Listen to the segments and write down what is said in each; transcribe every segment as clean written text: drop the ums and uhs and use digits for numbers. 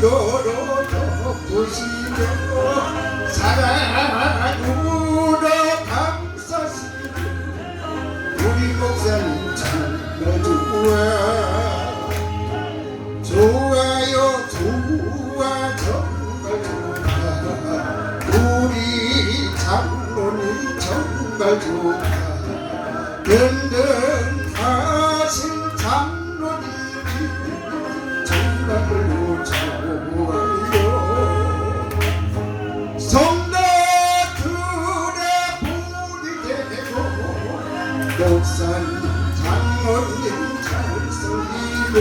열어줘 보시며 사랑으로 감싸시고 우리 목사님 참나 좋아요 좋아 정말 좋아 우리 장로님 정말 좋아 든든하신 장로님이 정말로 좋아요 성도들의 불이 되고 목사님 장로님 잘 섬기며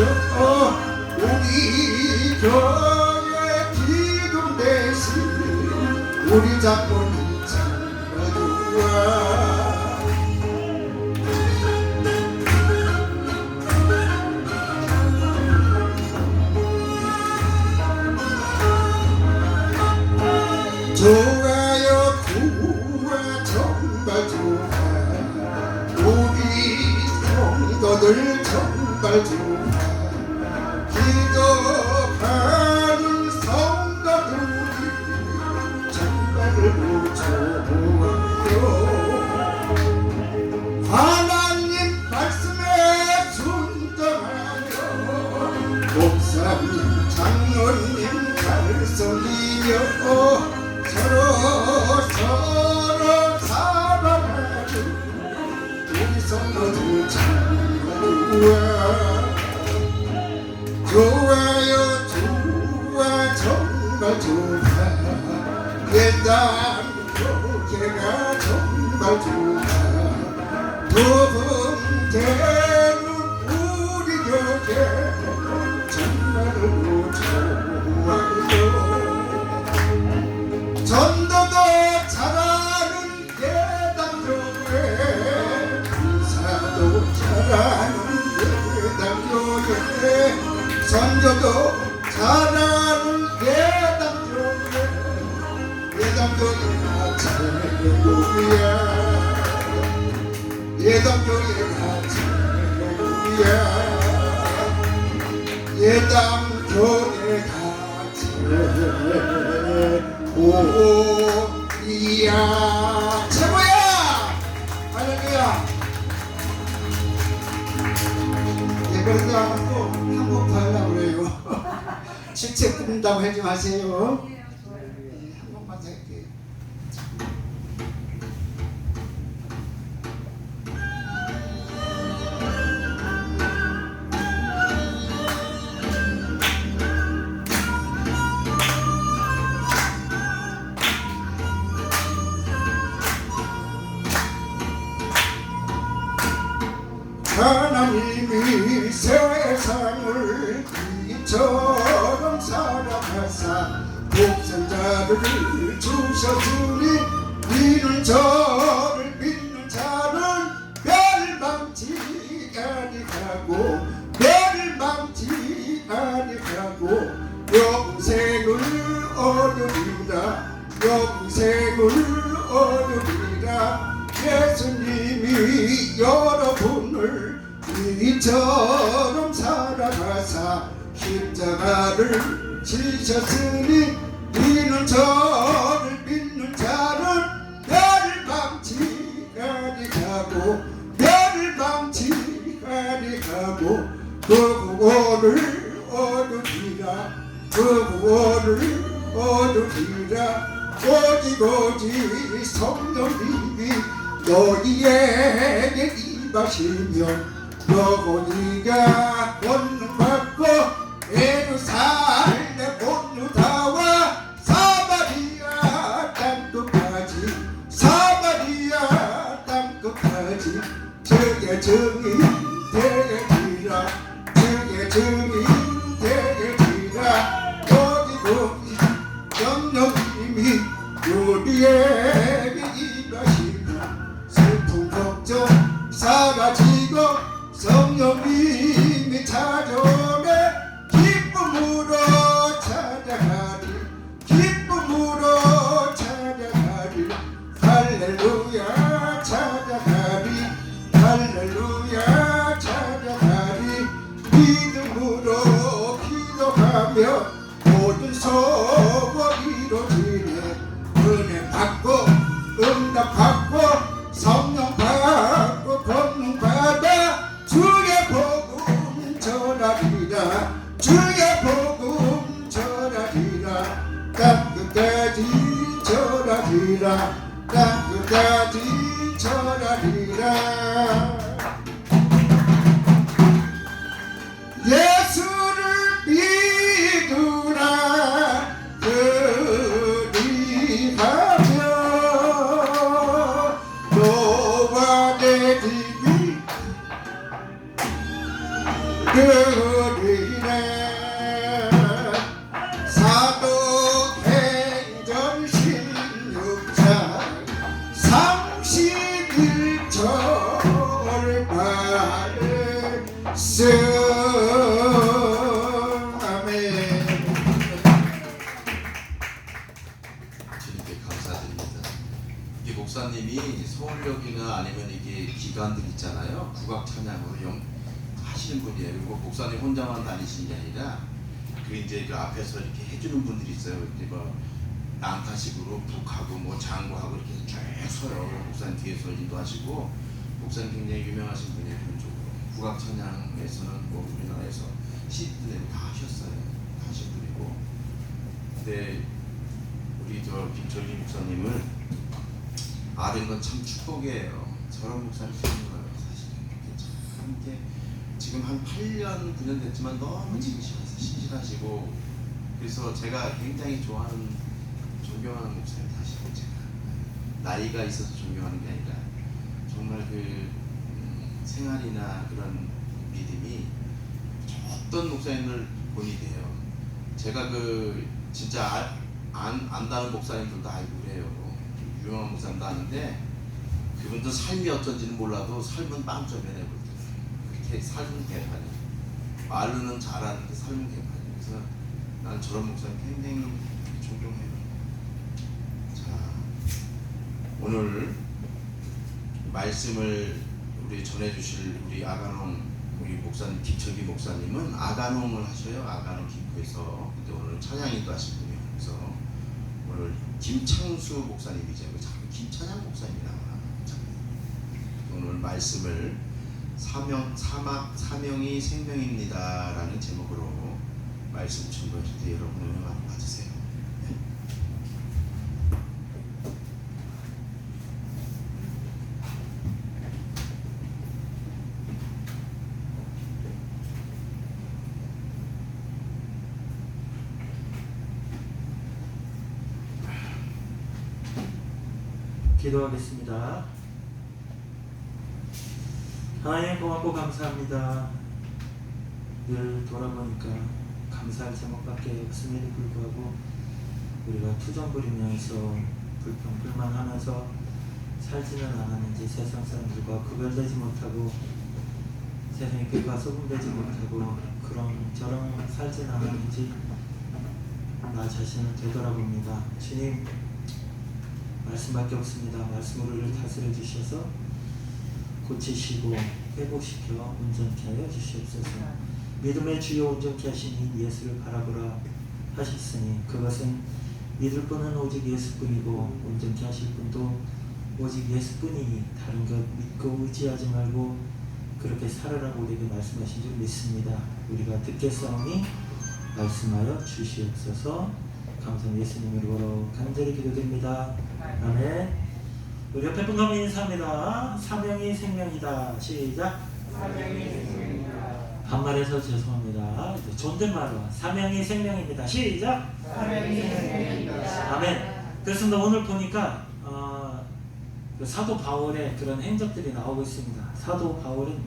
우리 교회 기둥 대신 우리 장로님 정말 좋아 좋아요 좋아 정말 좋아 우리 성도들 정말 좋아 기도하는 성도들이 정말로 좋아요 하나님 말씀에 순종하여 목사님 장로님 잘 섬기며 서로 사랑하는 우리 성도들 정말 좋아요 좋아 정말 좋아 예당 교회가 정말 좋아 도움 되는 우리 교회 정말로 좋아요 전도도 잘하는 예당교회 사도 잘하는 예당교회 선교도 잘하는 예당교회가 최고야 예당교회가 최고야 예당교회가 최고야 최고야 할렐루야 그래도 한곡 더 하려고 그래요 실제 꾼다고 하지 마세요 한 번만 더 할게요 하나님이 세상을 이처럼 사랑하사 독생자를 주셨으니 이는 저를 믿는 자는 멸망치 아니하고 영생을 얻으리라 예수님이 여러분을 이처럼 사랑하사 십자가를 지셨으니 이는 저를 믿는 자는 멸망치 아니하고 그 구원을 얻으리라 오직 성령님이 너희에게 임하시면 너희가 권능받고 예루살렘 온 유다와 사마리아 땅끝까지 주의 증인 되리라 오직 성령님이 우리에게 임하시면 슬픈 걱정 사라지고 성령님이 찾아오매 기쁨으로 찾아가리 할렐루야 찾아가리 믿음으로 기도하며 모든 끝까지 절하리라 난 끝까지 절하리라 예수를 믿으라 그리하며 너와 내 집이 그리네 사도행전 16장 31절 말씀 아멘. 주님께 감사드립니다. 이 목사님이 서울역이나 아니면 이게 기관들 있잖아요. 국악 찬양으로 하시는 분이에요. 그리고 목사님 혼자만 다니시는 게 아니라 그 이제 그 앞에서 이렇게 해주는 분들이 있어요. 이제 뭐 낭타식으로 북하고 뭐 장구하고 이렇게 쭉 서요. 목사님 뒤에서 인도하시고 목사님 굉장히 유명하신 분이에요. 그런 쪽으로 국악 찬양에서는 뭐 우리나라에서 시드들 다 하셨어요. 다 하신 분이고. 근데 우리 저 김철기 목사님을 아는 건 참 축복이에요. 저런 목사님 되는 거예요. 사실은 참 이게 지금 한 8년 9년 됐지만 너무 신실하시고 그래서 제가 굉장히 좋아하는 존경하는 목사님 사실은 제가 나이가 있어서 존경하는 게 아니라 정말 그 생활이나 그런 믿음이 어떤 목사님을 본이 돼요. 제가 그 진짜 안다는 목사님들도 알고 그래요. 유명한 목사님도 아는데 그분도 삶이 어쩐지는 몰라도 삶은 빵점이네 볼 때. 그렇게 삶은 개판이에요. 말로는 잘하는데 삶은 개판이에요. 그래서 난 저런 목사님 굉장히 존경해요. 자, 오늘 말씀을 우리 전해주실 우리 아간홍 우리 목사님 김철기 목사님은 아간홍을 하셔요. 아간홍 김포에서. 근데 오늘 찬양인도 하실 분이에요. 그래서 오늘 김창수 목사님이죠. 자꾸 김찬양 목사님이 나와. 오늘 말씀을 사명이 생명입니다라는 제목으로 말씀 전도하실 때 여러분 은혜 많이 받으세요. 네. 기도하겠습니다. 하나님 고맙고 감사합니다. 늘 돌아보니까 감사할 제목밖에 없음에도 불구하고 우리가 투정 부리면서 불평 불만하면서 살지는 않았는지 세상 사람들과 구별되지 못하고 세상의 빛과 소금되지 못하고 저런 살지는 않았는지 나 자신을 되돌아봅니다. 주님 말씀밖에 없습니다. 말씀으로 우리를 다스려 주셔서 고치시고 회복시켜 온전케 하여 주시옵소서. 믿음의 주요 온전케 하시니 예수를 바라보라 하셨으니 그것은 믿을 분은 오직 예수뿐이고 온전케 하실 분도 오직 예수뿐이니 다른 것 믿고 의지하지 말고 그렇게 살으라고 우리에게 말씀하신 줄 믿습니다. 우리가 듣겠사오니 말씀하여 주시옵소서. 감사합니다. 예수님 이름으로 간절히 기도드립니다. 아멘. 우리 옆에 분 가면 인사합니다. 사명이 생명이다. 시작. 사명이 생명이다. 반말해서 죄송합니다. 존댓말로 사명이 생명입니다. 시작. 사명이 생명이다. 아멘. 그렇습니다. 오늘 보니까 그 사도 바울의 그런 행적들이 나오고 있습니다. 사도 바울은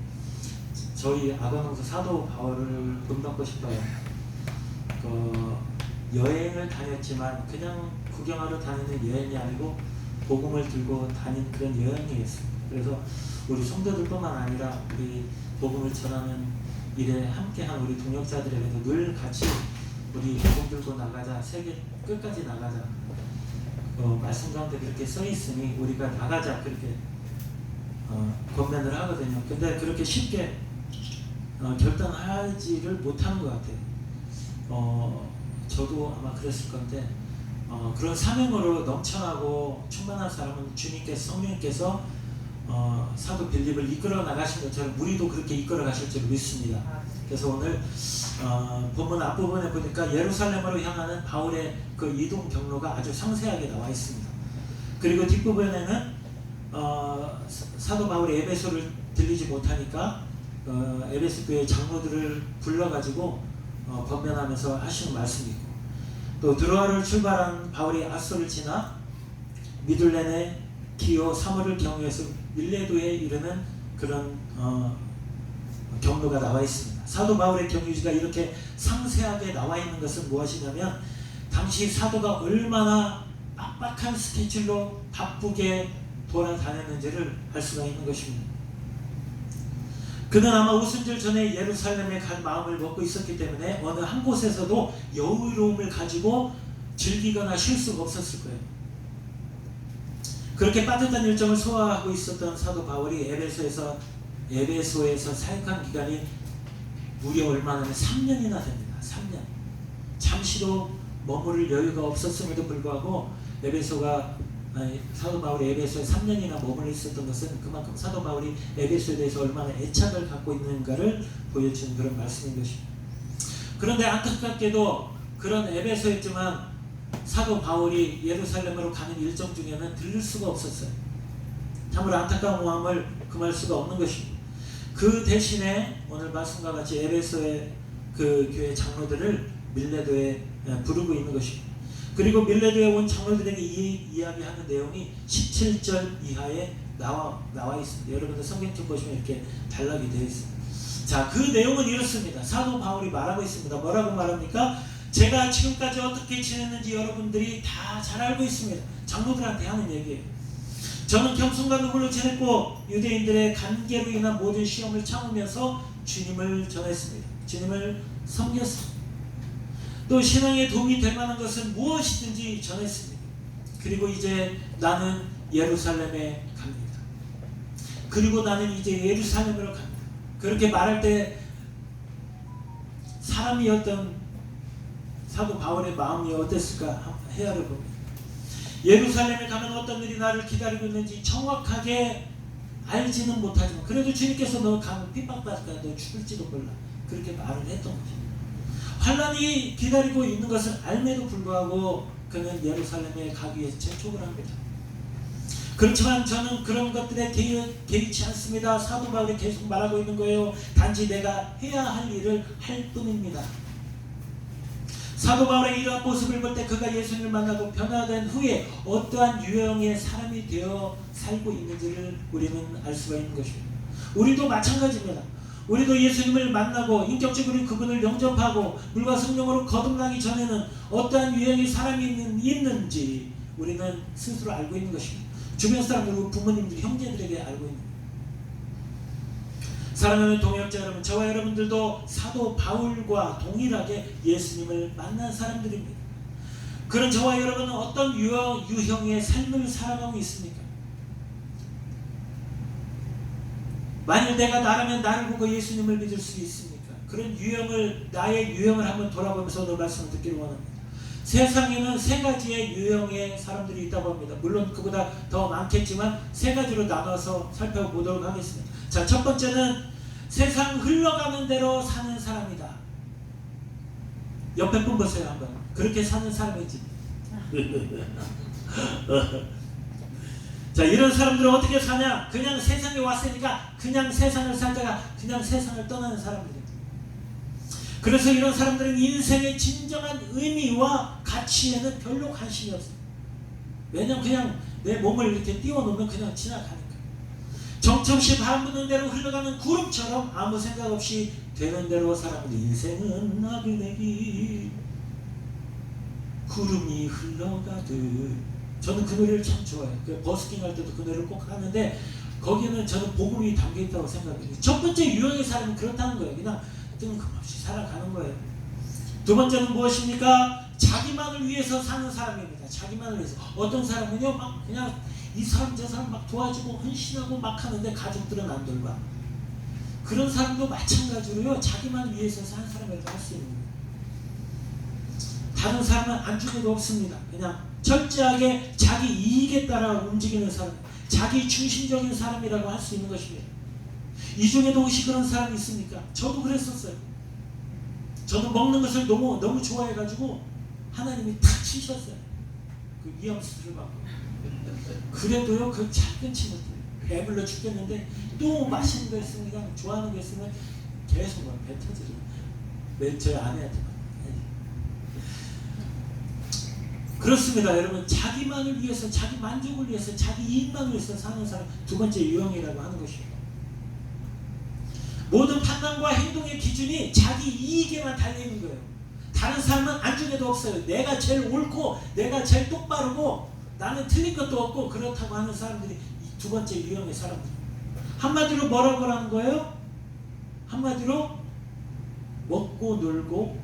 저희 아간홍서 사도 바울을 본받고 싶어요. 여행을 다녔지만 그냥 구경하러 다니는 여행이 아니고 복음을 들고 다닌 그런 여행이었습니다. 그래서 우리 성도들뿐만 아니라 우리 복음을 전하는 일에 함께한 우리 동역자들에게도 늘 같이 우리 복음 들고 나가자, 세계 끝까지 나가자. 말씀 가운데 그렇게 써 있으니 우리가 나가자 그렇게 권면을 하거든요. 근데 그렇게 쉽게 결단하지를 못하는 것 같아요. 저도 아마 그랬을 건데 그런 사명으로 넘쳐나고 충만한 사람은 주님께서 성령님께서 사도 빌립을 이끌어 나가신 것처럼 우리도 그렇게 이끌어 가실 줄 믿습니다. 그래서 오늘 본문 앞부분에 보니까 예루살렘으로 향하는 바울의 그 이동 경로가 아주 상세하게 나와 있습니다. 그리고 뒷부분에는 사도 바울이 에베소를 들리지 못하니까 에베소 교회 장로들을 불러가지고 권면하면서 하시는 말씀이 있고, 또 드로아를 출발한 바울이 아소를 지나 미둘렌의 기오 사무를 경유해서 밀레도에 이르는 그런 경로가 나와 있습니다. 사도 바울의 경유지가 이렇게 상세하게 나와 있는 것은 무엇이냐면, 당시 사도가 얼마나 빡빡한 스케줄로 바쁘게 돌아다녔는지를 알 수가 있는 것입니다. 그는 아마 오순절 전에 예루살렘에 갈 마음을 먹고 있었기 때문에 어느 한 곳에서도 여유로움을 가지고 즐기거나 쉴 수가 없었을 거예요. 그렇게 빠듯한 일정을 소화하고 있었던 사도 바울이 에베소에서 사역한 기간이 무려 얼마나 하면 3년이나 됩니다. 3년. 잠시도 머무를 여유가 없었음에도 불구하고 사도 바울이 에베소에 3년이나 머물러 있었던 것은 그만큼 사도 바울이 에베소에 대해서 얼마나 애착을 갖고 있는가를 보여주는 그런 말씀인 것입니다. 그런데 안타깝게도 그런 에베소였지만 사도 바울이 예루살렘으로 가는 일정 중에는 들릴 수가 없었어요. 참으로 안타까운 마음을 금할 수가 없는 것입니다. 그 대신에 오늘 말씀과 같이 에베소의 그 교회 장로들을 밀레도에 부르고 있는 것입니다. 그리고 밀레도에 온 장로들에게 이야기하는 내용이 17절 이하에 나와 있습니다. 여러분들 성경책 보시면 이렇게 단락이 되어 있습니다. 자, 그 내용은 이렇습니다. 사도 바울이 말하고 있습니다. 뭐라고 말합니까? 제가 지금까지 어떻게 지냈는지 여러분들이 다 잘 알고 있습니다. 장로들한테 하는 얘기예요. 저는 겸손과 눈물로 지냈고 유대인들의 간계로 인한 모든 시험을 참으면서 주님을 전했습니다. 주님을 섬겼습니다. 또 신앙에 도움이 될 만한 것은 무엇이든지 전했습니다. 그리고 이제 나는 예루살렘에 갑니다. 그리고 나는 이제 예루살렘으로 갑니다. 그렇게 말할 때 사람이었던 사도 바울의 마음이 어땠을까 헤아려 봅니다. 예루살렘에 가면 어떤 일이 나를 기다리고 있는지 정확하게 알지는 못하지만 그래도 주님께서 너 가면 핍박받을 거야, 너 죽을지도 몰라, 그렇게 말을 했던 거죠. 환란이 기다리고 있는 것을 알매도 불구하고 그는 예루살렘에 가기 위해서 재촉을 합니다. 그렇지만 저는 그런 것들에 개의치 않습니다. 사도 바울이 계속 말하고 있는 거예요. 단지 내가 해야 할 일을 할 뿐입니다. 사도 바울의 이러한 모습을 볼 때 그가 예수님을 만나고 변화된 후에 어떠한 유형의 사람이 되어 살고 있는지를 우리는 알 수가 있는 것입니다. 우리도 마찬가지입니다. 우리도 예수님을 만나고 인격적으로 그분을 영접하고 물과 성령으로 거듭나기 전에는 어떠한 유형의 사람이 있는지 우리는 스스로 알고 있는 것입니다. 주변 사람들, 부모님들, 형제들에게 알고 있는 것입니다. 사랑하는 동역자 여러분, 저와 여러분들도 사도 바울과 동일하게 예수님을 만난 사람들입니다. 그런 저와 여러분은 어떤 유형의 삶을 살아가고 있습니까? 만일 내가 나라면 나를 보고 예수님을 믿을 수 있습니까? 그런 나의 유형을 한번 돌아보면서 오늘 말씀을 듣기를 원합니다. 세상에는 세 가지의 유형의 사람들이 있다고 합니다. 물론 그보다 더 많겠지만 세 가지로 나눠서 살펴보도록 하겠습니다. 자, 첫 번째는 세상 흘러가는 대로 사는 사람이다. 옆에 분 보세요 한번. 그렇게 사는 사람이지. 자, 이런 사람들은 어떻게 사냐? 그냥 세상에 왔으니까 그냥 세상을 살다가 그냥 세상을 떠나는 사람들입니다. 그래서 이런 사람들은 인생의 진정한 의미와 가치에는 별로 관심이 없어요. 왜냐면 그냥 내 몸을 이렇게 띄워놓으면 그냥 지나가니까. 정처없이 바람 부는 대로 흘러가는 구름처럼 아무 생각 없이 되는 대로 살아가는 인생은 나그네기 구름이 흘러가듯. 저는 그 노래를 참 좋아해요. 버스킹 할 때도 그 노래를 꼭 하는데 거기는 저는 복음이 담겨있다고 생각해요. 첫 번째 유형의 사람은 그렇다는 거예요. 그냥 뜬금없이 살아가는 거예요. 두 번째는 무엇입니까? 자기만을 위해서 사는 사람입니다. 자기만을 위해서. 어떤 사람은요, 막 그냥 이 사람 저 사람 막 도와주고 헌신하고 막 하는데 가족들은 안 돌봐. 그런 사람도 마찬가지로요, 자기만을 위해서 사는 사람이라고 할 수 있는 거예요. 다른 사람은 안중에도 없습니다. 그냥 철저하게 자기 이익에 따라 움직이는 사람, 자기 중심적인 사람이라고 할 수 있는 것입니다. 이 중에도 혹시 그런 사람이 있습니까? 저도 그랬었어요. 저도 먹는 것을 너무 좋아해가지고 하나님이 탁 치셨어요. 그 위암 수술을 받고. 그래도요, 그 작은 친구들 배불러 죽겠는데 또 맛있는 거 있으니까 좋아하는 거 있으면 계속 막 배 터지고 저희 아내한테 막. 그렇습니다, 여러분. 자기만을 위해서, 자기 만족을 위해서, 자기 이익만을 위해서 사는 사람, 두 번째 유형이라고 하는 것이에요. 모든 판단과 행동의 기준이 자기 이익에만 달려있는 거예요. 다른 사람은 안중에도 없어요. 내가 제일 옳고 내가 제일 똑바르고 나는 틀린 것도 없고 그렇다고 하는 사람들이 이 두 번째 유형의 사람들. 한마디로 뭐라고 하는 거예요? 한마디로 먹고 놀고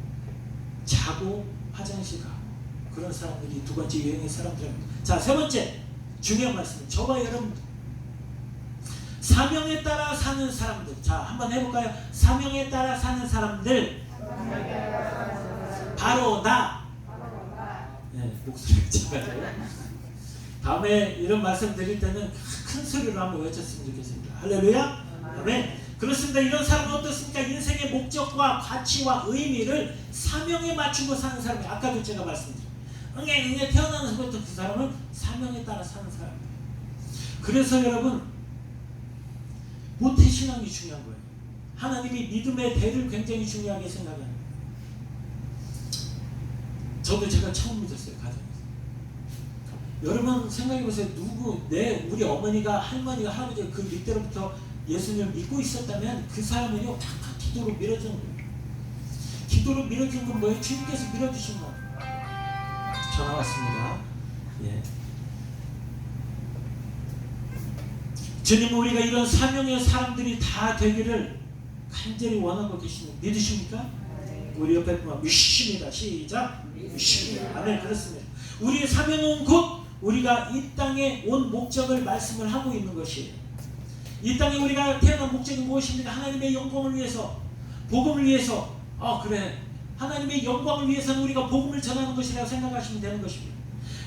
자고 화장실 가고 그런 사람들이 두 번째 유형의 사람들입니다. 자, 세 번째 중요한 말씀. 저와 여러분 사명에 따라 사는 사람들. 자, 한번 해볼까요? 사명에 따라 사는 사람들. 바로 나. 네, 목소리가 작아져요. 다음에 이런 말씀 드릴 때는 큰 소리로 한번 외쳤으면 좋겠습니다. 할렐루야. 아멘. 그렇습니다. 이런 사람은 어떻습니까? 인생의 목적과 가치와 의미를 사명에 맞추고 사는 사람이, 아까도 제가 말씀드렸죠. 응애 태어나는 것부터 그 사람은 사명에 따라 사는 사람이에요. 그래서 여러분, 모태신앙이 중요한 거예요. 하나님이 믿음의 대를 굉장히 중요하게 생각합니다. 저도 제가 처음 믿었어요, 가정에서. 여러분 생각해보세요. 우리 어머니가, 할머니가, 할아버지가 그 밑때로부터 예수님을 믿고 있었다면 그 사람은요, 팍팍 기도로 밀어주는 거예요. 기도로 밀어주는 건 뭐예요? 주님께서 밀어주신 거. 전화 왔습니다. 예. 주님은 우리가 이런 사명의 사람들이 다 되기를 간절히 원하고 계십니다. 믿으십니까? 우리 옆에 보면 믿습니다. 시작. 믿습니다. 아멘. 그렇습니다. 우리의 사명은 곧 우리가 이 땅에 온 목적을 말씀을 하고 있는 것이에요. 이 땅에 우리가 태어난 목적이 무엇입니까? 하나님의 영광을 위해서, 복음을 위해서. 그래. 하나님의 영광을 위해서는 우리가 복음을 전하는 것이라고 생각하시면 되는 것입니다.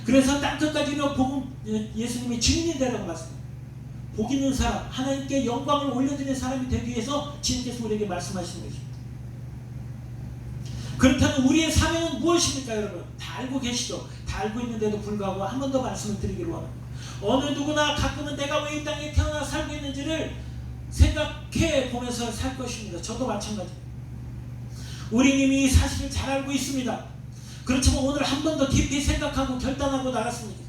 그래서 땅끝까지는 복음, 예수님이 증인이 되라고 말씀합니다. 복 있는 사람, 하나님께 영광을 올려드리는 사람이 되기 위해서 주님께서 우리에게 말씀하시는 것입니다. 그렇다면 우리의 사명은 무엇입니까, 여러분? 다 알고 계시죠? 다 알고 있는데도 불구하고 한 번 더 말씀을 드리기를 원합니다. 어느 누구나 가끔은 내가 왜 이 땅에 태어나 살고 있는지를 생각해 보면서 살 것입니다. 저도 마찬가지입니다. 우리는 이미 이 사실을 잘 알고 있습니다. 그렇지만 오늘 한 번 더 깊이 생각하고 결단하고 나갔습니다.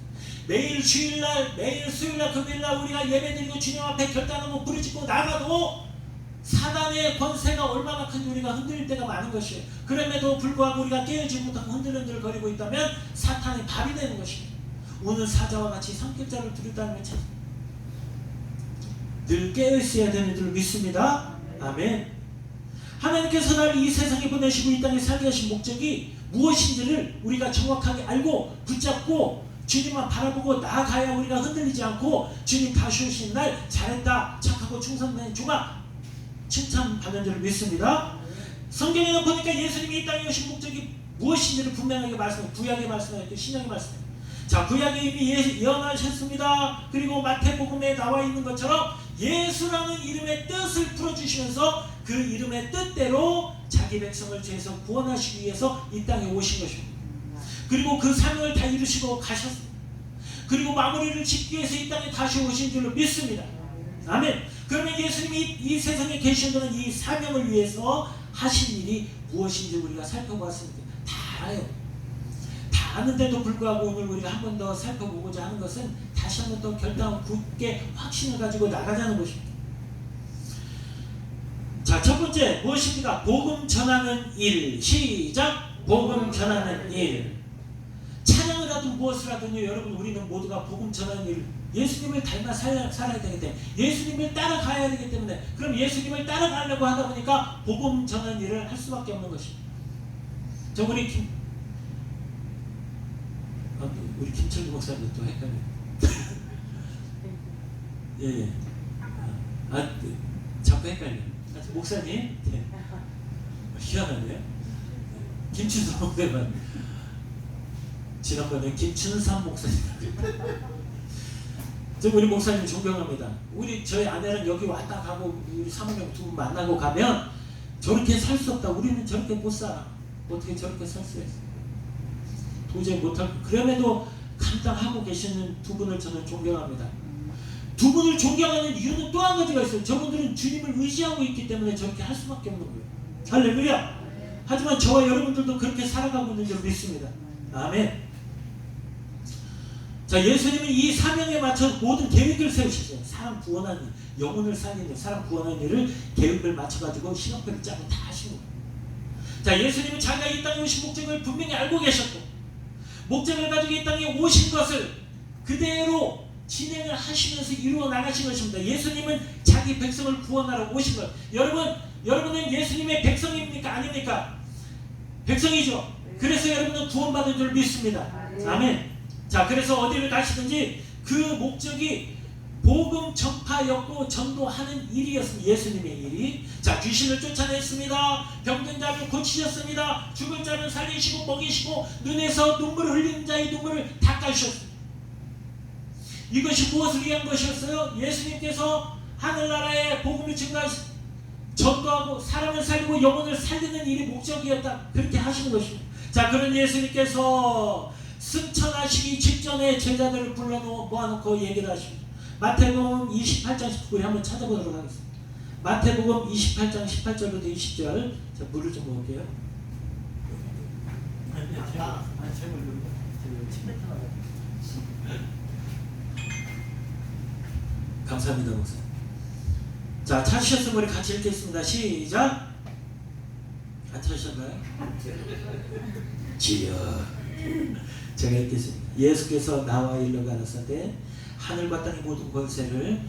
매일 주일날, 매일 수요일날, 금요일날 우리가 예배드리고 주님 앞에 결단하고 부르짖고 나가도 사단의 권세가 얼마나 큰지 우리가 흔들릴 때가 많은 것이에요. 그럼에도 불구하고 우리가 깨어지지 못하고 흔들흔들 거리고 있다면 사탄의 밥이 되는 것입니다. 우는 사자와 같이 삼킬자를 두렵다는 것처럼 늘 깨어있어야 되는 줄 믿습니다. 아멘. 하나님께서 나를 이 세상에 보내시고 이 땅에 살게 하신 목적이 무엇인지를 우리가 정확하게 알고 붙잡고 주님만 바라보고 나아가야 우리가 흔들리지 않고 주님 다시 오신 날 잘했다, 착하고 충성된 종아 칭찬받는 줄 믿습니다. 성경에는 보니까 예수님이 이 땅에 오신 목적이 무엇인지를 분명하게 말씀해요. 구약에 말씀해요. 신약에 말씀해요. 자, 구약에 이미 예언하셨습니다. 그리고 마태복음에 나와 있는 것처럼 예수라는 이름의 뜻을 풀어주시면서 그 이름의 뜻대로 자기 백성을 죄에서 구원하시기 위해서 이 땅에 오신 것입니다. 그리고 그 사명을 다 이루시고 가셨습니다. 그리고 마무리를 짓기 위해서 이 땅에 다시 오신 줄로 믿습니다. 아멘. 그러면 예수님이 이 세상에 계신 동안 이 사명을 위해서 하신 일이 무엇인지 우리가 살펴보았습니다. 다 알아요. 다 아는데도 불구하고 오늘 우리가 한 번 더 살펴보고자 하는 것은 다시 한 번 더 결단하고 굳게 확신을 가지고 나가자는 것입니다. 자, 첫 번째 무엇입니까? 복음 전하는 일. 시작. 복음 전하는 일. 찬양을 하든 무엇을 하든요, 여러분, 우리는 모두가 복음 전하는 일, 예수님을 닮아 살아야 되기 때문에, 예수님을 따라가야 되기 때문에, 그럼 예수님을 따라가려고 하다 보니까 복음 전하는 일을 할 수밖에 없는 것입니다. 저 우리 김철구 목사님 또 헷갈려요. 예. 자꾸 헷갈려요. 목사님? 네. 희한하네요. 김춘삼 목사님. 지난번에 김춘삼 목사님. 저 우리 목사님 존경합니다. 저희 아내랑 여기 왔다 가고 우리 사모님 두 분 만나고 가면 저렇게 살 수 없다. 우리는 저렇게 못 살아. 어떻게 저렇게 살 수 있어? 도저히 못할. 그럼에도 감당하고 계시는 두 분을 저는 존경합니다. 두 분을 존경하는 이유는 또 한 가지가 있어요. 저분들은 주님을 의지하고 있기 때문에 저렇게 할 수밖에 없는 거예요. 할렐루야. 하지만 저와 여러분들도 그렇게 살아가고 있는 줄 믿습니다. 아멘. 자, 예수님은 이 사명에 맞춰 모든 계획을 세우셨어요. 사람 구원하는 일, 영혼을 살리는 사람 구원하는 일을 계획을 맞춰가지고 시간표를 짜고 다 하신 거예요. 자, 예수님은 자기가 이 땅에 오신 목적을 분명히 알고 계셨고, 목적을 가지고 이 땅에 오신 것을 그대로 진행을 하시면서 이루어 나가신 것입니다. 예수님은 자기 백성을 구원하러 오신 것. 여러분은 예수님의 백성입니까? 아닙니까? 백성이죠. 그래서 여러분은 구원받은 줄 믿습니다. 아멘. 자, 그래서 어디를 가시든지 그 목적이 복음 전파였고 전도하는 일이었습니다. 예수님의 일이. 자, 귀신을 쫓아냈습니다. 병든 자를 고치셨습니다. 죽은 자를 살리시고 먹이시고 눈에서 눈물을 흘리는 자의 눈물을 닦아주셨습니다. 이것이 무엇을 위한 것이었어요? 예수님께서 하늘나라의 복음을 증거하시고 전도하고 사람을 살리고 영혼을 살리는 일이 목적이었다. 그렇게 하시는 것입니다. 자, 그런 예수님께서 승천하시기 직전에 제자들을 모아놓고 얘기를 하십니다. 마태복음 28장 19절 한번 찾아보도록 하겠습니다. 마태복음 28장 18절부터 20절. 자, 물을 좀 먹을게요. 감사합니다, 목사님. 자, 찾으셨으면 우리 같이 읽겠습니다. 시작. 안 찾으셨나요? 주여. 제가 읽겠습니다. 예수께서 나와 일러 가라사대 하늘과 땅의 모든 권세를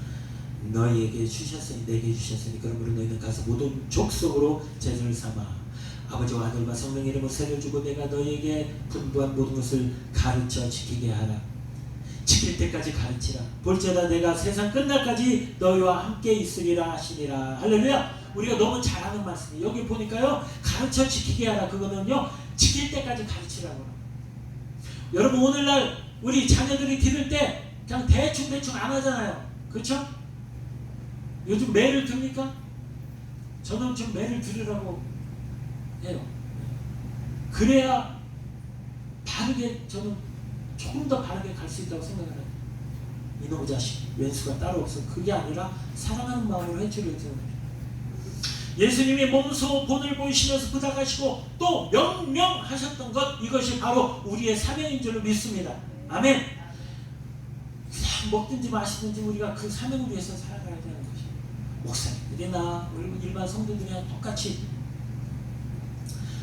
너희에게 주셨으니 내게 주셨으니 그러므로 너희는 가서 모든 족속으로 제자를 삼아 아버지와 아들과 성령의 이름으로 세를 주고 내가 너희에게 분부한 모든 것을 가르쳐 지키게 하라. 지킬 때까지 가르치라. 볼지어다 내가 세상 끝날까지 너희와 함께 있으리라 하시니라. 할렐루야. 우리가 너무 잘하는 말씀이에요. 여기 보니까요, 가르쳐 지키게 하라. 그거는요, 지킬 때까지 가르치라고. 여러분, 오늘날 우리 자녀들이 기를 때 그냥 대충 안 하잖아요. 그렇죠? 요즘 매를 듭니까? 저는 좀 매를 들으라고 해요. 그래야 바르게, 저는 조금 더 바르게 갈 수 있다고 생각을 해요. 이놈의 자식, 왼수가 따로 없어. 그게 아니라 사랑하는 마음으로 해주려 해요. 예수님이 몸소 본을 보이시면서 부탁하시고 또 명령하셨던 것, 이것이 바로 우리의 사명인 줄 믿습니다. 아멘. 그냥 먹든지 마시든지 우리가 그 사명을 위해서 살아가야 되는 것이에요. 목사님들이나 일반 성도들이나 똑같이.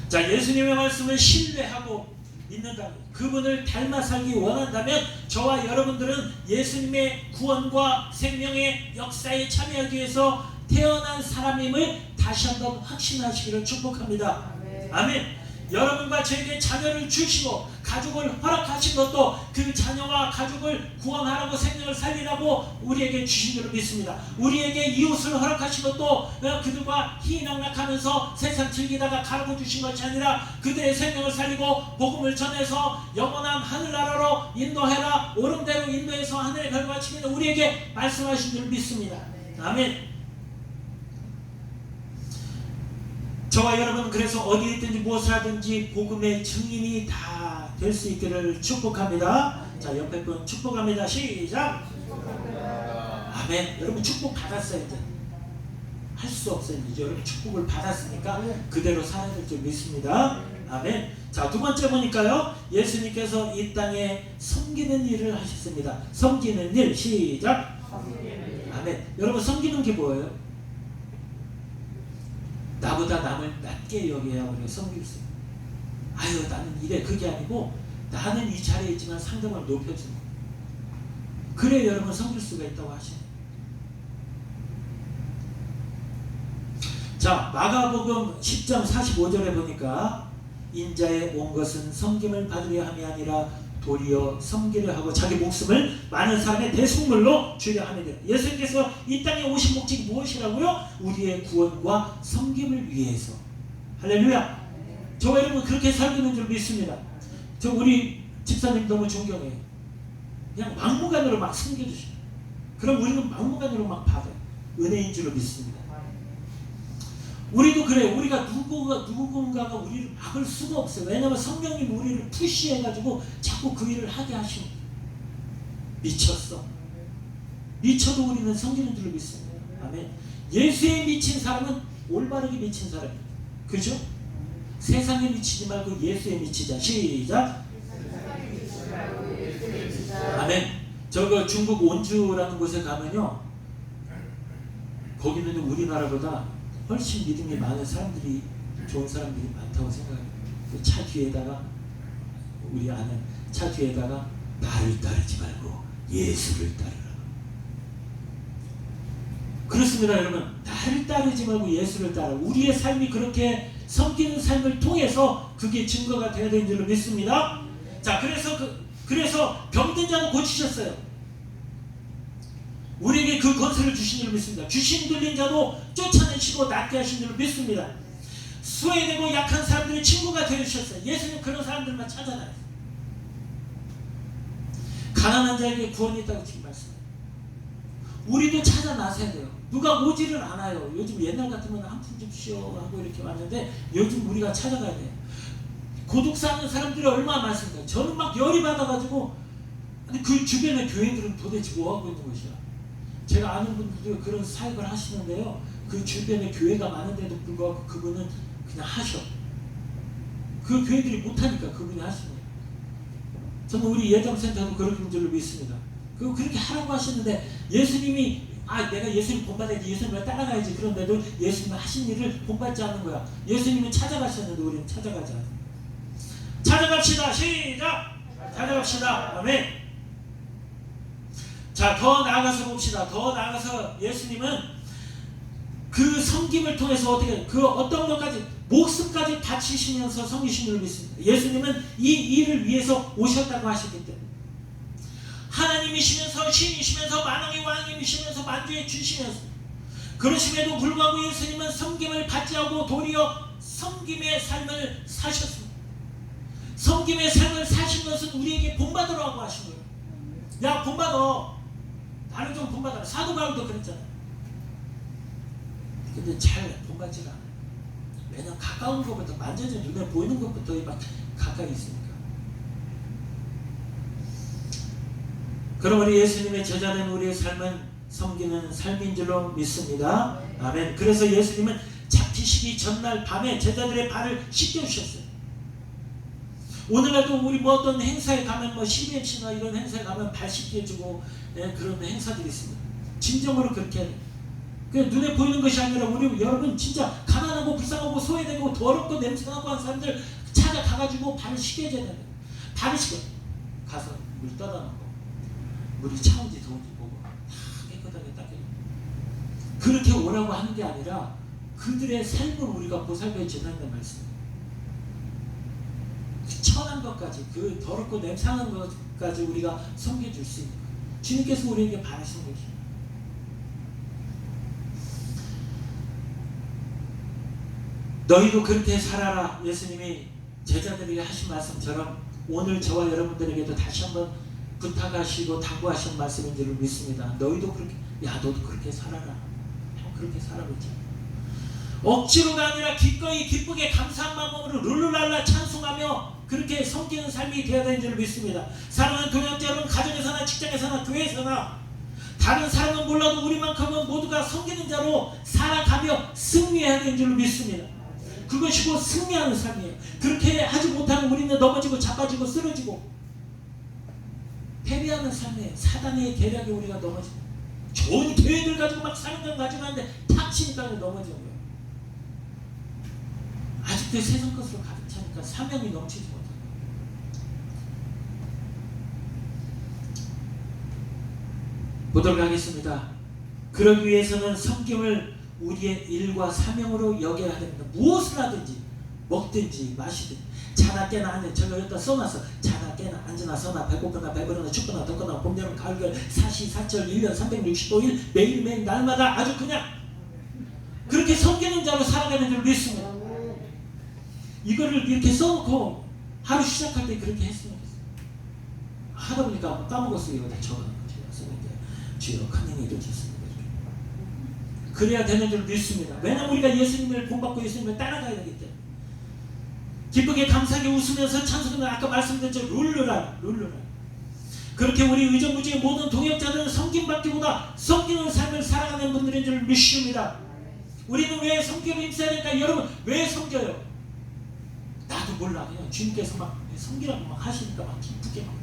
자, 예수님의 말씀을 신뢰하고 믿는다면, 그분을 닮아 살기 원한다면 저와 여러분들은 예수님의 구원과 생명의 역사에 참여하기 위해서 태어난 사람임을 다시 한번 확신하시기를 축복합니다. 아멘. 여러분과 저에게 자녀를 주시고 가족을 허락하신 것도 그 자녀와 가족을 구원하라고 생명을 살리라고 우리에게 주신 줄 믿습니다. 우리에게 이웃을 허락하신 것도 그들과 희낙락하면서 세상 즐기다가 가르쳐 주신 것이 아니라 그들의 생명을 살리고 복음을 전해서 영원한 하늘나라로 인도해라, 오름대로 인도해서 하늘의 별과 치면 우리에게 말씀하신 줄 믿습니다. 아멘. 저와 여러분, 그래서 어디에 있든지 무엇을 하든지 복음의 증인이 다 될 수 있기를 축복합니다. 자, 옆에 분 축복합니다. 시작. 아멘. 여러분 축복 받았어요. 이제 할 수 없어요. 이제 여러분 축복을 받았으니까 그대로 살아야 될 줄 믿습니다. 아멘. 자, 두 번째 보니까요, 예수님께서 이 땅에 섬기는 일을 하셨습니다. 섬기는 일. 시작. 아멘. 여러분, 섬기는 게 뭐예요? 나보다 남을 낮게 여겨야 우리가 섬길 수 있어요. 아유, 나는 이래. 그게 아니고 나는 이 자리에 있지만 상대방을 높여주는 거예요. 그래 여러분 섬길 수가 있다고 하시네요. 자, 마가복음 10장 45절에 보니까 인자에 온 것은 섬김을 받으려 함이 아니라 도리어 섬기려 하고 자기 목숨을 많은 사람의 대속물로 주려 함이니라. 예수님께서 이 땅에 오신 목적이 무엇이라고요? 우리의 구원과 섬김을 위해서. 할렐루야. 저 여러분 그렇게 살기는 줄 믿습니다. 저 우리 집사님 너무 존경해요. 그냥 막무가내로 막 섬겨주셔요. 그럼 우리는 막무가내로 막 받아요. 은혜인 줄로 믿습니다. 우리도 그래. 우리가 누군가가 우리를 막을 수가 없어요. 왜냐하면 성령님이 우리를 푸시해가지고 자꾸 그 일을 하게 하시는 거예요. 미쳤어. 미쳐도 우리는 성기는 줄로 믿습니다. 아멘. 예수에 미친 사람은 올바르게 미친 사람이에요. 그죠? 세상에 미치지 말고 예수에 미치자. 시작. 아멘. 저거 중국 온주라는 곳에 가면요, 거기는 우리나라보다 훨씬 믿음이 많은 사람들이, 좋은 사람들이 많다고 생각해요. 차 뒤에다가, 우리 아는 차 뒤에다가 나를 따르지 말고 예수를 따르라. 그렇습니다, 여러분. 나를 따르지 말고 예수를 따라. 우리의 삶이 그렇게 섬기는 삶을 통해서 그게 증거가 되어야 되는 줄로 믿습니다. 자, 그래서 병든 자도 고치셨어요. 우리에게 그 권세를 주신 줄로 믿습니다. 귀신 들린 자도 쫓아내시고 낫게 하신 줄로 믿습니다. 소외되고 약한 사람들의 친구가 되어주셨어요. 예수님 그런 사람들만 찾아다녔어요. 가난한 자에게 구원이 있다고 지금 말씀해요. 우리도 찾아 나서야 돼요. 누가 오지를 않아요. 요즘 옛날 같으면 한 푼 줍시오 하고 이렇게 왔는데 요즘 우리가 찾아가야 돼요. 고독 사는 사람들이 얼마나 많습니까? 저는 막 열이 받아가지고, 근데 그 주변의 교회들은 도대체 뭐 하고 있는 것이야? 제가 아는 분들도 그런 사역을 하시는데요, 그 주변에 교회가 많은데도 불구하고 그분은 그냥 하셔. 그 교회들이 못하니까 그분이 하시는 거예요. 저는 우리 예정센터도 그런 줄로 믿습니다. 그렇게 하라고 하시는데 예수님이, 내가 예수님 본받아야지, 예수님을 따라가야지, 그런데도 예수님이 하신 일을 본받지 않는 거야. 예수님은 찾아가셨는데 우리는 찾아가지 않아요. 찾아갑시다. 시작. 찾아갑시다. 아멘. 자, 더 나아가서 봅시다. 더 나아가서 예수님은 그 섬김을 통해서 어떻게, 그 어떤 것까지, 목숨까지 바치시면서 섬기신 줄 믿습니다. 예수님은 이 일을 위해서 오셨다고 하셨기 때문에, 하나님이시면서 신이시면서 만왕의 왕이시면서 만주에 주시면서, 그러심에도 불구하고 예수님은 섬김을 받지 않고 도리어 섬김의 삶을 사셨습니다. 섬김의 삶을 사신 것은 우리에게 본받으라고 하신 거예요. 야, 본받아. 나는 좀 본받아라. 사도 바울도 그랬잖아요. 근데 잘 본받지가 않아요. 왜냐면 가까운 것부터, 만져진 눈에 보이는 것부터 막 가까이 있으니까. 그럼 우리 예수님의 제자된 우리의 삶은 섬기는 삶인 줄로 믿습니다. 아멘. 그래서 예수님은 잡히시기 전날 밤에 제자들의 발을 씻겨주셨어요. 오늘날도 우리 뭐 어떤 행사에 가면, CBMC나 이런 행사에 가면 발 씻겨주고, 그런 행사들이 있습니다. 진정으로 그렇게 해야 돼요. 눈에 보이는 것이 아니라, 우리 여러분 진짜 가난하고 불쌍하고 소외되고 더럽고 냄새나고 한 사람들 찾아가가지고 발을 씻겨줘야 돼요. 발을 씻겨 가서 물 떠다 놓고, 물이 차온지 더운지 보고 다 깨끗하게 닦여. 그렇게 오라고 하는 게 아니라 그들의 삶을 우리가 보살펴 전한다는 말씀이에요. 그 천한 것까지, 그 더럽고 냄새나는 것까지 우리가 섬겨줄 수 있는 거예요. 주님께서 우리에게 바라시는 것입니다. 너희도 그렇게 살아라. 예수님이 제자들에게 하신 말씀처럼 오늘 저와 여러분들에게도 다시 한번 부탁하시고 당부하신 말씀인 줄 믿습니다. 너희도 그렇게, 너도 그렇게 살아라. 그렇게 살아보자. 억지로가 아니라 기꺼이 기쁘게 감사한 마음으로 룰루랄라 찬송하며 그렇게 섬기는 삶이 되어야 되는 줄 믿습니다. 사랑하는 동역자 여러분, 가정에서나 직장에서나 교회에서나 다른 사람은 몰라도 우리만큼은 모두가 섬기는 자로 살아가며 승리해야 되는 줄 믿습니다. 그것이 곧 승리하는 삶이에요. 그렇게 하지 못하면 우리는 넘어지고 자빠지고 쓰러지고 패배하는 삶이에요. 사단의 계략에 우리가 넘어지고, 좋은 계획을 가지고 막 사명감 가지고 하는데 탁 치니까 넘어지는 거예요. 아직도 세상 것으로 가득 차니까 사명이 넘치지 못하는 거예요. 보도록 하겠습니다. 그러기 위해서는 섬김을 우리의 일과 사명으로 여겨야 됩니다. 무엇을 하든지, 먹든지 마시든지, 자나 깨나 앉아, 제가 여기다 써놨어. 자나 깨나 앉으나 서나 배고프나 배부르나 춥거나 덥거나 봄, 여름, 가을, 겨울, 사시, 사철, 1년 365일 매일매일 날마다 아주 그냥 그렇게 섬기는 자로 살아가는 줄 믿습니다. 이거를 이렇게 써놓고 하루 시작할 때 그렇게 했으면 좋겠어요. 하다 보니까 까먹었어요. 이거 다 적어놓은 거죠. 주여 큰 힘이 이루어졌습니다. 그래야 되는 줄 믿습니다. 왜냐하면 우리가 예수님을 본받고 예수님을 따라가야 되기 때문에. 기쁘게 감사하게 웃으면서 찬송하는 아까 말씀드렸죠. 룰루라. 그렇게 우리 의정부지의 모든 동역자들은 섬김받기보다 섬기는 삶을 살아가는 분들인 줄 믿습니다. 우리는 왜 섬김을 힘써야 될까? 여러분 왜 섬겨요? 나도 몰라. 그냥 주님께서 막 섬기라고 막 하시니까 막 기쁘게 막.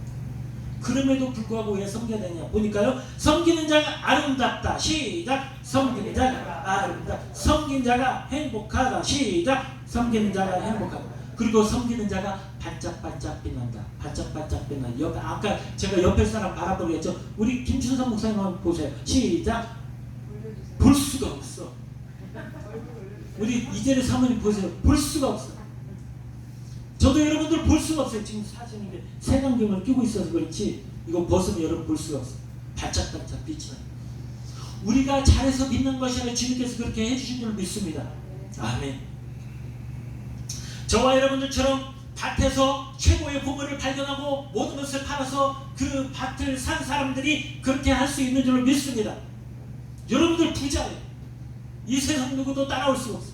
그럼에도 불구하고 왜 섬겨야 되냐 보니까요. 섬기는 자가 아름답다. 시작. 섬기는 자가 아름답다. 섬긴 자가 행복하다. 시작. 섬기는 자가 행복하다. 그리고 섬기는 자가 반짝반짝 빛난다. 반짝반짝 빛난다. 아까 제가 옆에 사람 바라보고 했죠. 우리 김춘선 목사님 한번 보세요. 시작. 볼 수가 없어. 우리 이재래 사모님 보세요. 볼 수가 없어. 저도 여러분들 볼 수가 없어요. 지금 사진에 색안경을 끼고 있어서 그렇지 이거 벗으면 여러분 볼 수가 없어. 반짝반짝 빛이 나요. 우리가 잘해서 빛난 것이 아니라 주님께서 그렇게 해주신 줄 믿습니다. 아멘. 저와 여러분들처럼 밭에서 최고의 보물을 발견하고 모든 것을 팔아서 그 밭을 산 사람들이 그렇게 할 수 있는 줄 믿습니다. 여러분들 부자예요. 이 세상 누구도 따라올 수가 없어요.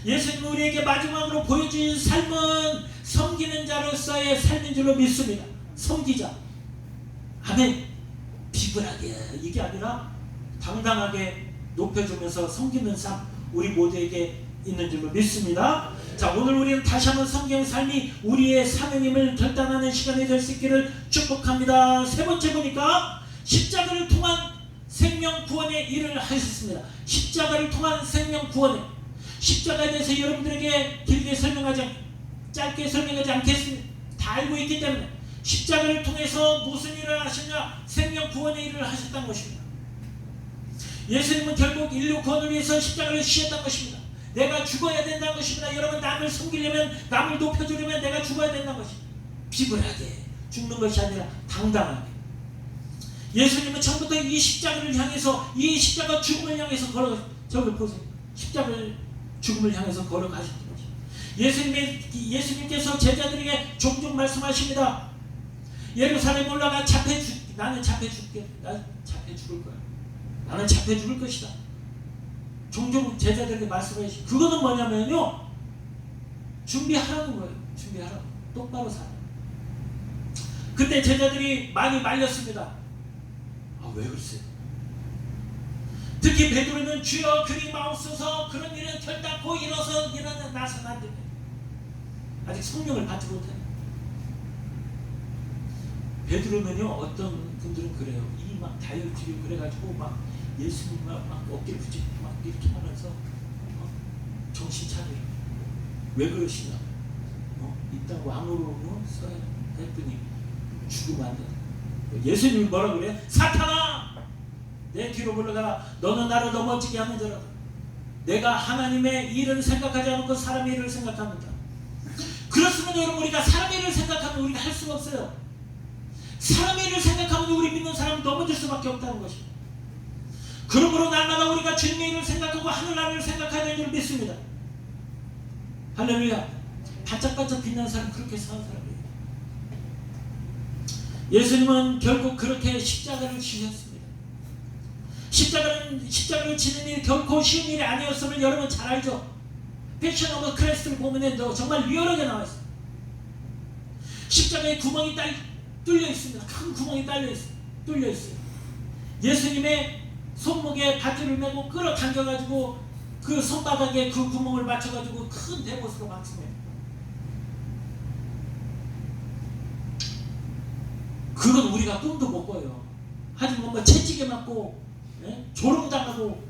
예수님 우리에게 마지막으로 보여주신 삶은 섬기는 자로서의 삶인 줄로 믿습니다. 섬기자. 아멘. 비굴하게 이게 아니라 당당하게 높여주면서 섬기는 삶 우리 모두에게 있는 줄로 믿습니다. 자, 오늘 우리는 다시 한번 섬기는 삶이 우리의 사명임을 결단하는 시간이 될 수 있기를 축복합니다. 세 번째 보니까 십자가를 통한 생명 구원의 일을 하셨습니다. 십자가를 통한 생명 구원의 십자가에 대해서 여러분들에게 길게 짧게 설명하지 않겠습니다. 다 알고 있기 때문에 십자가를 통해서 무슨 일을 하셨냐? 생명 구원의 일을 하셨다는 것입니다. 예수님은 결국 인류 구원을 위해서 십자가를 지셨다는 것입니다. 내가 죽어야 된다는 것입니다. 여러분 남을 섬기려면 남을 높여주려면 내가 죽어야 된다는 것입니다. 비굴하게 죽는 것이 아니라 당당하게. 예수님은 처음부터 이 십자가를 향해서 이 십자가 죽음을 향해서 저기 보세요. 십자가를 죽음을 향해서 걸어가셨던 것입니다. 예수님께서 제자들에게 종종 말씀하십니다. 예루살렘 올라가 나는 잡혀 죽게. 난 잡혀 죽을 거야. 나는 잡혀 죽을 것이다. 종종 제자들에게 말씀하시고 그거는 뭐냐면요. 준비하라는 거예요. 준비하라고. 똑바로 살아. 그때 제자들이 많이 말렸습니다. 왜 그러세요? 특히 베드로는 주여 그리 마옵소서 그런 일은 결단코 일어나서는 안 됩니다. 아직 성령을 받지 못해요. 베드로는요 어떤 분들은 그래요. 이 막 다혈질이 그래가지고 막 예수님 막 어깨를 부딪히고 막 이렇게 하면서 정신 차려. 왜 그러시냐? 이딴 왕으로 써야 했더니 죽으면 안 돼. 예수님이 뭐라 그래? 사탄아! 내 뒤로 물러가라. 너는 나를 넘어지게 하는 자라다. 내가 하나님의 일을 생각하지 않고 사람의 일을 생각합니다. 그렇으면 여러분 우리가 사람의 일을 생각하면 우리가 할 수가 없어요. 사람의 일을 생각하면 우리 믿는 사람은 넘어질 수밖에 없다는 것입니다. 그러므로 날마다 우리가 주님의 일을 생각하고 하늘나라를 생각해야 되는 줄 믿습니다. 할렐루야. 반짝반짝 빛나는 사람 그렇게 사는 사람이에요. 예수님은 결국 그렇게 십자가를 지셨습니다. 십자가를 지는 일이 결코 쉬운 일이 아니었음을 여러분 잘 알죠? 패션 오브 크리스트를 보면 정말 리얼하게 나와 있어요. 십자가에 구멍이 뚫려 있습니다. 큰 구멍이 뚫려 있어요. 예수님의 손목에 밧줄을 메고 끌어당겨가지고 그 손바닥에 그 구멍을 맞춰가지고 큰 대못으로 막습니다. 그건 우리가 꿈도 못 꿔요. 하지만 뭐 채찍에 맞고 조롱당하고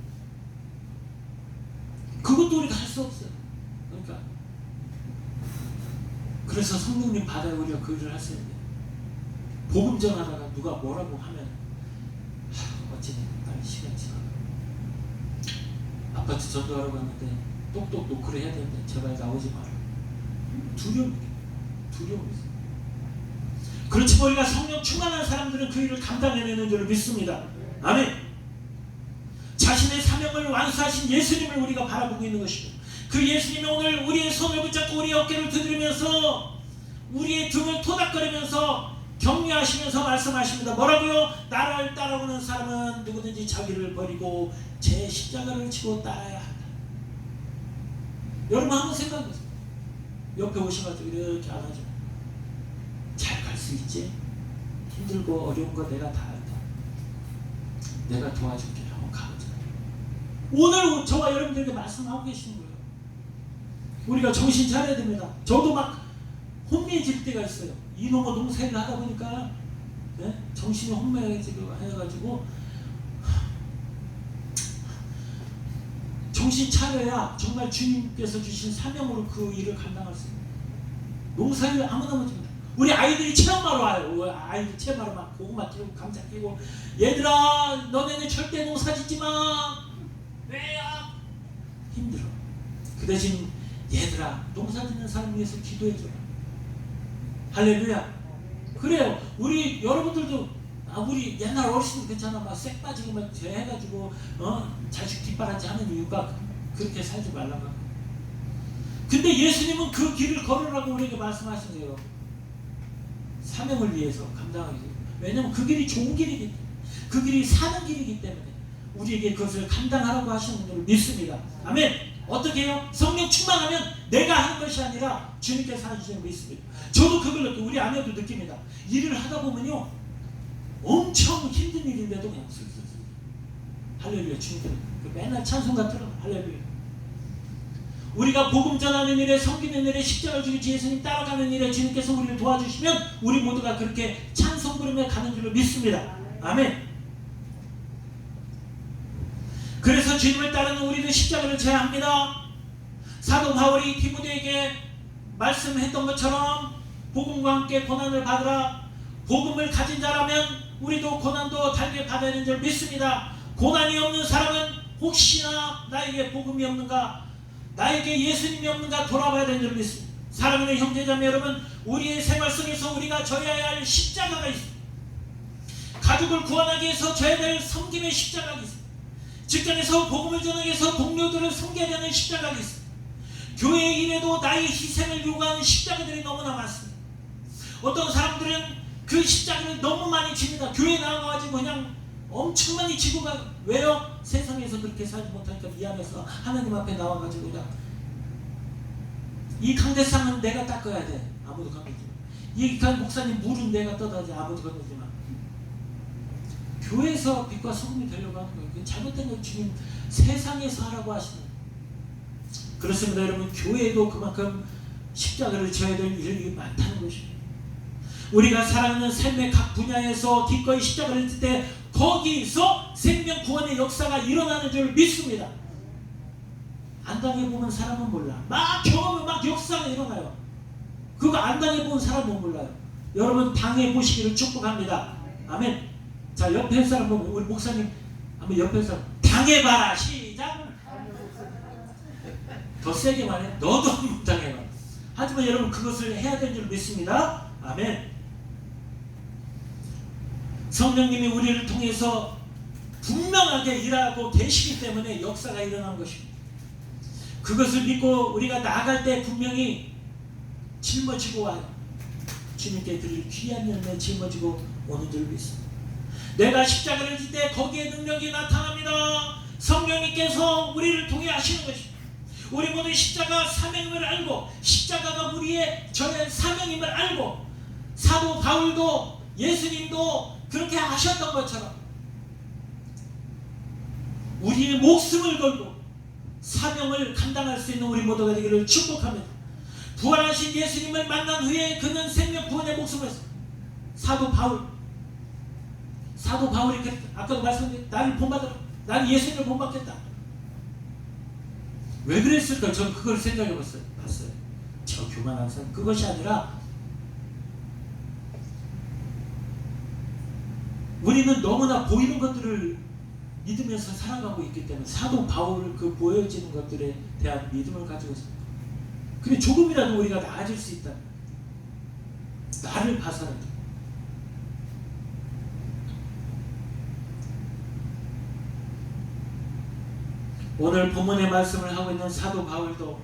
그것도 우리가 할 수 없어요. 그러니까 그래서 성령님 받아야 우리가 그 일을 할 수 있는데 복음 전하다가 누가 뭐라고 하면 어찌네 빨리 시간 지나 아파트 전도하러 갔는데 똑똑 노크를 해야 되는데 제발 나오지 마라. 두려움이 있어요. 그렇지만 우리가 성령 충만한 사람들은 그 일을 감당해내는 줄 믿습니다. 아멘. 자신의 사명을 완수하신 예수님을 우리가 바라보고 있는 것입니다. 그 예수님이 오늘 우리의 손을 붙잡고 우리의 어깨를 두드리면서 우리의 등을 토닥거리면서 격려하시면서 말씀하십니다. 뭐라고요? 나를 따라오는 사람은 누구든지 자기를 버리고 제 십자가를 지고 따라야 한다. 여러분 한번 생각해보세요. 옆에 오셔가지고 이렇게 안아줘. 잘 갈 수 있지? 힘들고 어려운 거 내가 다 한다. 내가 도와줄게. 한번 가보자. 오늘 저와 여러분들에게 말씀하고 계시는 거예요. 우리가 정신 차려야 됩니다. 저도 막 혼미해질 때가 있어요. 이놈의 농사를 하다 보니까 정신이 혼미해지고 해가지고 정신 차려야 정말 주님께서 주신 사명으로 그 일을 감당할 수 있어요. 농사를 아무나 못합니다. 우리 아이들이 체험하러 와요. 아이들 체험하러 막 고구마 키우고 감자 키우고 얘들아 너네는 절대 농사 짓지 마. 왜야? 힘들어. 그 대신 얘들아 농사 짓는 사람 위해서 기도해줘라. 할렐루야. 그래요. 우리 여러분들도 우리 옛날 어르신들 괜찮아. 막 색 빠지고 막 해가지고 자식 뒷바라지 하는 이유가 그렇게 살지 말라고. 근데 예수님은 그 길을 걸으라고 우리에게 말씀하신 거예요. 사명을 위해서 감당하기 위해서. 왜냐하면 그 길이 좋은 길이기 때문에, 그 길이 사는 길이기 때문에 우리에게 그것을 감당하라고 하시는 줄 믿습니다. 아멘. 어떻게 해요? 성령 충만하면 내가 하는 것이 아니라 주님께서 하시는 거 있습니다. 저도 그걸 느끼고 우리 아내도 느낍니다. 일을 하다 보면요 엄청 힘든 일인데도 그냥 슬슬슬 할렐루야. 주님께 맨날 찬송 같은 할렐루야. 우리가 복음 전하는 일에, 섬기는 일에, 십자가를 지고 예수님 따라가는 일에 주님께서 우리를 도와주시면 우리 모두가 그렇게 찬송 부르며 가는 줄로 믿습니다. 아멘. 그래서 주님을 따르는 우리는 십자가를 져야 합니다. 사도 바울이 디모데에게 말씀했던 것처럼 복음과 함께 고난을 받으라. 복음을 가진 자라면 우리도 고난도 달게 받아야 되는 줄 믿습니다. 고난이 없는 사람은 혹시나 나에게 복음이 없는가, 나에게 예수님이 없는가 돌아봐야 되는 줄 믿습니다. 사랑하는 형제자매 여러분, 우리의 생활 속에서 우리가 져야 할 십자가가 있습니다. 가족을 구원하기 위해서 져야 될 섬김의 십자가가 있습니다. 직장에서 복음을 전하기 위해서 동료들을 섬겨야 되는 십자가가 있습니다. 교회 일에도 나의 희생을 요구하는 십자가들이 너무나 많습니다. 어떤 사람들은 그 십자가를 너무 많이 집니다. 교회에 나와가지고 그냥 엄청 많이 지고 가. 왜요? 세상에서 그렇게 살지 못하니까 미안해서 하나님 앞에 나와가지고 그냥 이 강대상은 내가 닦아야 돼. 아무도 건들지 마. 이 목사님 물은 내가 떠다야 돼. 아무도 건들지 마. 교회에서 빛과 소금이 되려고 하는 거예요. 잘못된 건 주님 세상에서 하라고 하시는 거예요. 그렇습니다. 여러분, 교회도 그만큼 십자가를 져야 될 일이 많다는 것입니다. 우리가 살아가는 삶의 각 분야에서 기꺼이 십자가를 질 때 거기서 생명 구원의 역사가 일어나는 줄 믿습니다. 안 당해보는 사람은 몰라. 막 경험을 막 역사가 일어나요. 그거 안 당해본 사람은 몰라요. 여러분 당해보시기를 축복합니다. 아멘. 자, 옆에 사람 보면 우리 목사님 한번 옆에 사람 당해봐라. 시작. 더 세게 말해. 너도 한번 당해봐. 하지만 여러분 그것을 해야 될 줄 믿습니다. 아멘. 성령님이 우리를 통해서 분명하게 일하고 계시기 때문에 역사가 일어난 것입니다. 그것을 믿고 우리가 나아갈 때 분명히 짊어지고 와요. 주님께 드릴 귀한 열매 짊어지고 오는 줄 믿습니다. 내가 십자가를 질 때 거기에 능력이 나타납니다. 성령님께서 우리를 통해 하시는 것입니다. 우리 모두 십자가 사명임을 알고 십자가가 우리의 저의 사명임을 알고 사도 바울도 예수님도 그렇게 하셨던 것처럼 우리의 목숨을 걸고 사명을 감당할 수 있는 우리 모두가 되기를 축복합니다. 부활하신 예수님을 만난 후에 그는 생명 구원의 목숨을 했습니다. 사도 바울이 아까도 말씀드린 나를 본받으라. 나는 예수님을 본받겠다. 왜 그랬을까? 저는 그걸 생각해 봤어요. 저 교만한 사람. 그것이 아니라 우리는 너무나 보이는 것들을 믿으면서 살아가고 있기 때문에 사도 바울 그 보여지는 것들에 대한 믿음을 가지고 있습니다. 근데 조금이라도 우리가 나아질 수 있다. 나를 봐서라도. 오늘 본문의 말씀을 하고 있는 사도 바울도